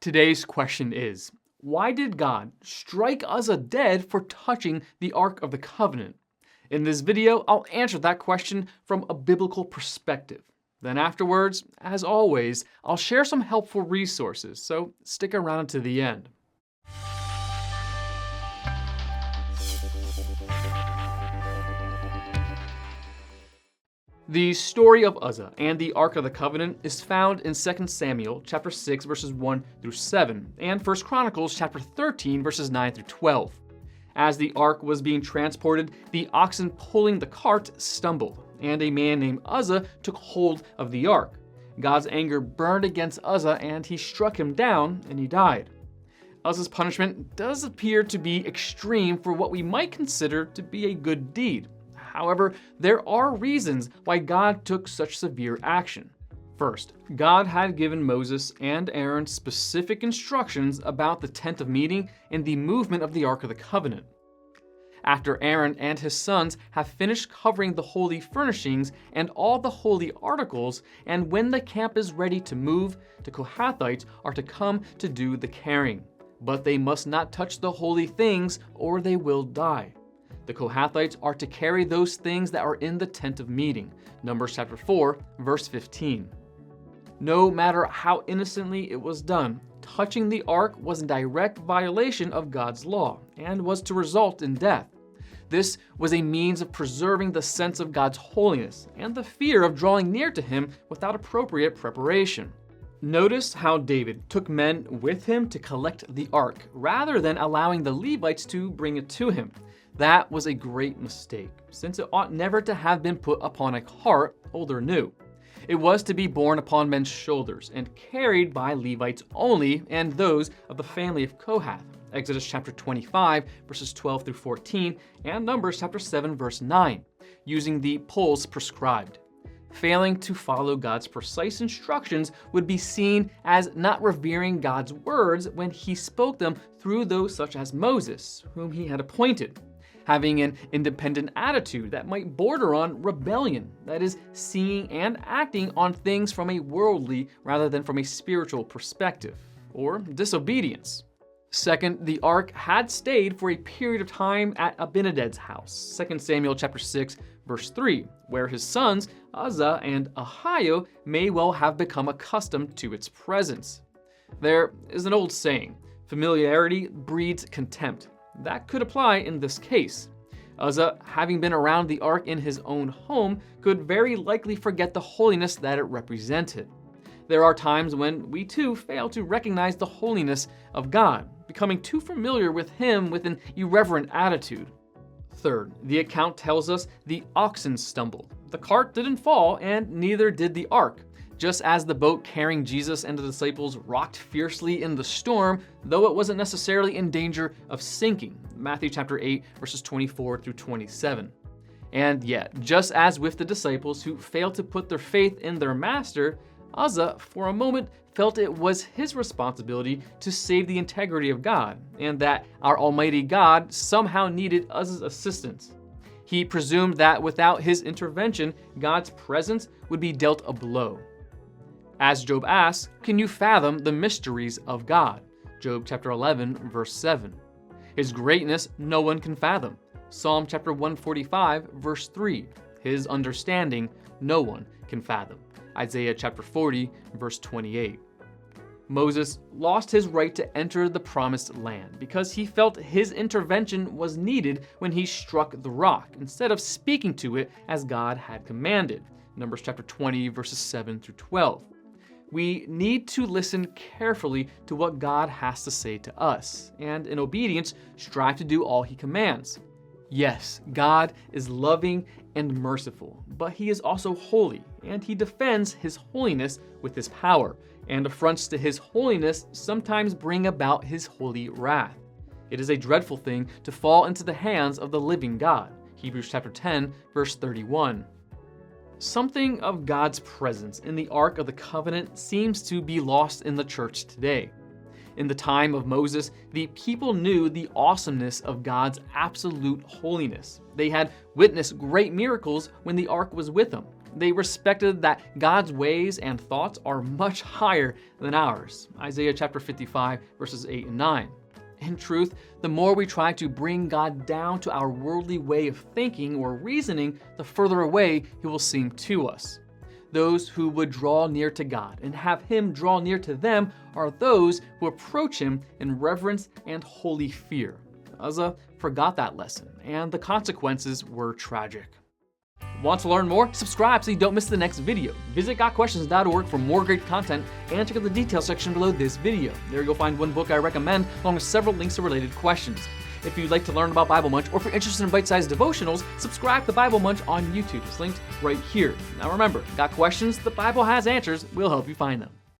Today's question is, why did God strike Uzzah dead for touching the Ark of the Covenant? In this video, I'll answer that question from a biblical perspective. Then afterwards, as always, I'll share some helpful resources, so stick around to the end. The story of Uzzah and the Ark of the Covenant is found in 2 Samuel chapter 6 verses 1 through 7 and 1 Chronicles chapter 13 verses 9 through 12. As the ark was being transported, the oxen pulling the cart stumbled, and a man named Uzzah took hold of the ark. God's anger burned against Uzzah, and he struck him down, and he died. Uzzah's punishment does appear to be extreme for what we might consider to be a good deed. However, there are reasons why God took such severe action. First, God had given Moses and Aaron specific instructions about the tent of meeting and the movement of the Ark of the Covenant. After Aaron and his sons have finished covering the holy furnishings and all the holy articles, and when the camp is ready to move, the Kohathites are to come to do the carrying. But they must not touch the holy things, or they will die. The Kohathites are to carry those things that are in the tent of meeting. Numbers chapter 4, verse 15. No matter how innocently it was done, touching the ark was in direct violation of God's law and was to result in death. This was a means of preserving the sense of God's holiness and the fear of drawing near to him without appropriate preparation. Notice how David took men with him to collect the ark rather than allowing the Levites to bring it to him. That was a great mistake, since it ought never to have been put upon a cart, old or new. It was to be borne upon men's shoulders and carried by Levites only and those of the family of Kohath. Exodus chapter 25, verses 12 through 14, and Numbers chapter 7, verse 9, using the poles prescribed. Failing to follow God's precise instructions would be seen as not revering God's words when he spoke them through those such as Moses, whom he had appointed. Having an independent attitude that might border on rebellion, that is, seeing and acting on things from a worldly rather than from a spiritual perspective, or disobedience. Second, the ark had stayed for a period of time at Abinadab's house, 2 Samuel chapter 6, verse 3, where his sons, Uzzah and Ahio, may well have become accustomed to its presence. There is an old saying, familiarity breeds contempt. That could apply in this case. Uzzah, having been around the ark in his own home, could very likely forget the holiness that it represented. There are times when we too fail to recognize the holiness of God, becoming too familiar with him with an irreverent attitude. Third, the account tells us the oxen stumbled. The cart didn't fall, and neither did the ark. Just as the boat carrying Jesus and the disciples rocked fiercely in the storm, though it wasn't necessarily in danger of sinking. Matthew chapter 8, verses 24 through 27. And yet, just as with the disciples who failed to put their faith in their master, Uzzah, for a moment, felt it was his responsibility to save the integrity of God, and that our Almighty God somehow needed Uzzah's assistance. He presumed that without his intervention, God's presence would be dealt a blow. As Job asks, can you fathom the mysteries of God? Job chapter 11, verse 7. His greatness no one can fathom. Psalm chapter 145, verse 3. His understanding no one can fathom. Isaiah chapter 40, verse 28. Moses lost his right to enter the promised land because he felt his intervention was needed when he struck the rock, instead of speaking to it as God had commanded. Numbers chapter 20, verses 7 through 12. We need to listen carefully to what God has to say to us, and in obedience, strive to do all he commands. Yes, God is loving and merciful, but he is also holy, and he defends his holiness with his power, and affronts to his holiness sometimes bring about his holy wrath. It is a dreadful thing to fall into the hands of the living God. Hebrews chapter 10, verse 31. Something of God's presence in the Ark of the Covenant seems to be lost in the church today. In the time of Moses, the people knew the awesomeness of God's absolute holiness. They had witnessed great miracles when the ark was with them. They respected that God's ways and thoughts are much higher than ours. Isaiah chapter 55, verses 8 and 9. In truth, the more we try to bring God down to our worldly way of thinking or reasoning, the further away He will seem to us. Those who would draw near to God and have Him draw near to them are those who approach Him in reverence and holy fear. Uzzah forgot that lesson, and the consequences were tragic. Want to learn more? Subscribe so you don't miss the next video. Visit gotquestions.org for more great content and check out the details section below this video. There you'll find one book I recommend along with several links to related questions. If you'd like to learn about Bible Munch or if you're interested in bite-sized devotionals, subscribe to Bible Munch on YouTube. It's linked right here. Now remember, got questions? The Bible has answers. We'll help you find them.